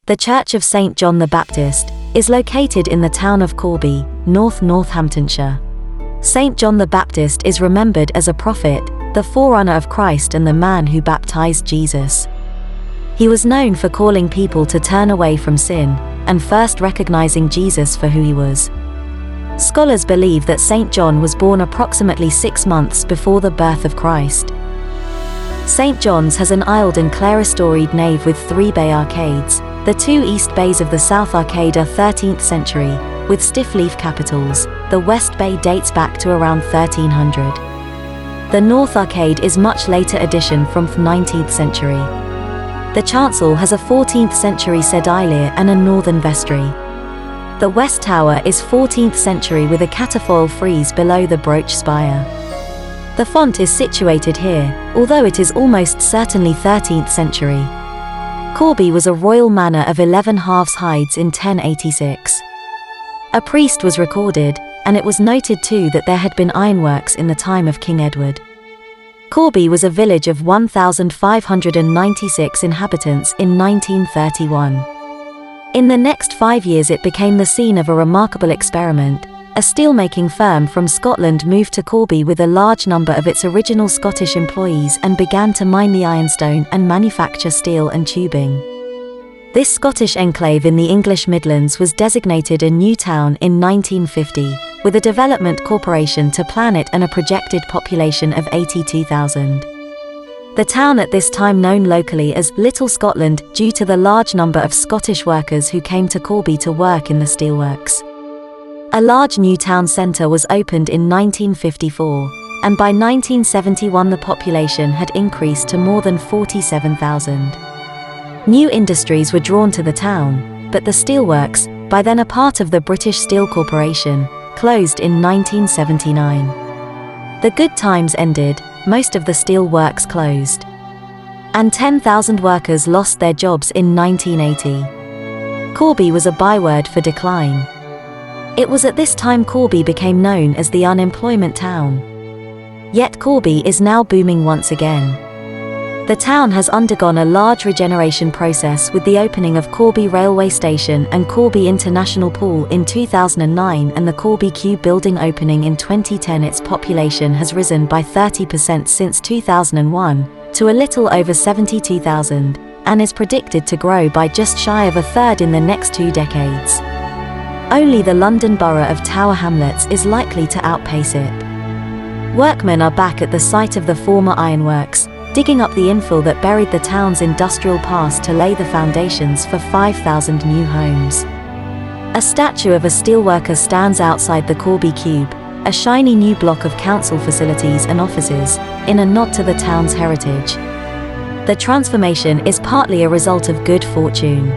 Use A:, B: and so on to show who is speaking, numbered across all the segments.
A: The Church of St. John the Baptist is located in the town of Corby, Northamptonshire. St. John the Baptist is remembered as a prophet, the forerunner of Christ and the man who baptized Jesus. He was known for calling people to turn away from sin, and first recognizing Jesus for who he was. Scholars believe that St. John was born approximately 6 months before the birth of Christ. St. John's has an aisled and clerestoryed nave with 3 bay arcades. The 2 east bays of the south arcade are 13th century, with stiff leaf capitals. The west bay dates back to around 1300. The north arcade is much later addition from the 19th century. The chancel has a 14th century sedilia and a northern vestry. The west tower is 14th century with a catafoil frieze below the brooch spire. The font is situated here, although it is almost certainly 13th century. Corby was a royal manor of 11 halves hides in 1086. A priest was recorded, and it was noted too that there had been ironworks in the time of King Edward. Corby was a village of 1,596 inhabitants in 1931. In the next 5 years it became the scene of a remarkable experiment. A steelmaking firm from Scotland moved to Corby with a large number of its original Scottish employees and began to mine the ironstone and manufacture steel and tubing. This Scottish enclave in the English Midlands was designated a new town in 1950, with a development corporation to plan it and a projected population of 82,000. The town at this time known locally as Little Scotland due to the large number of Scottish workers who came to Corby to work in the steelworks. A large new town centre was opened in 1954, and by 1971 the population had increased to more than 47,000. New industries were drawn to the town, but the steelworks, by then a part of the British Steel Corporation, closed in 1979. The good times ended, most of the steel works closed. And 10,000 workers lost their jobs in 1980. Corby was a byword for decline. It was at this time Corby became known as the unemployment town. Yet Corby is now booming once again. The town has undergone a large regeneration process with the opening of Corby Railway Station and Corby International Pool in 2009 and the Corby Q building opening in 2010. Its population has risen by 30% since 2001 to a little over 72,000 and is predicted to grow by just shy of a third in the next 2 decades. Only the London borough of Tower Hamlets is likely to outpace it. Workmen are back at the site of the former ironworks, digging up the infill that buried the town's industrial past to lay the foundations for 5,000 new homes. A statue of a steelworker stands outside the Corby Cube, a shiny new block of council facilities and offices, in a nod to the town's heritage. The transformation is partly a result of good fortune.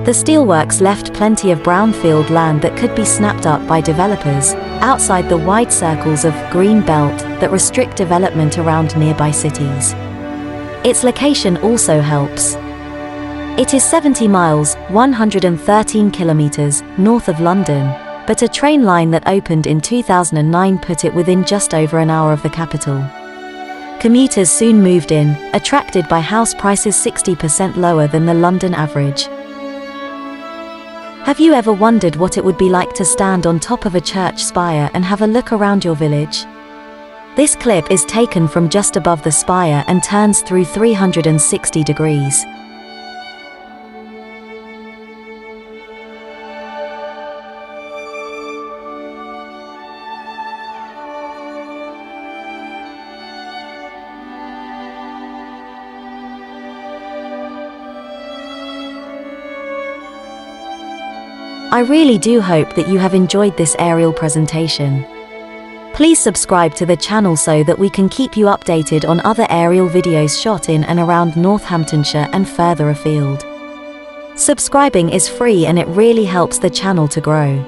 A: The steelworks left plenty of brownfield land that could be snapped up by developers, outside the wide circles of green belt that restrict development around nearby cities. Its location also helps. It is 70 miles, 113 kilometers, north of London, but a train line that opened in 2009 put it within just over an hour of the capital. Commuters soon moved in, attracted by house prices 60% lower than the London average. Have you ever wondered what it would be like to stand on top of a church spire and have a look around your village? This clip is taken from just above the spire and turns through 360 degrees. I really do hope that you have enjoyed this aerial presentation. Please subscribe to the channel so that we can keep you updated on other aerial videos shot in and around Northamptonshire and further afield. Subscribing is free and it really helps the channel to grow.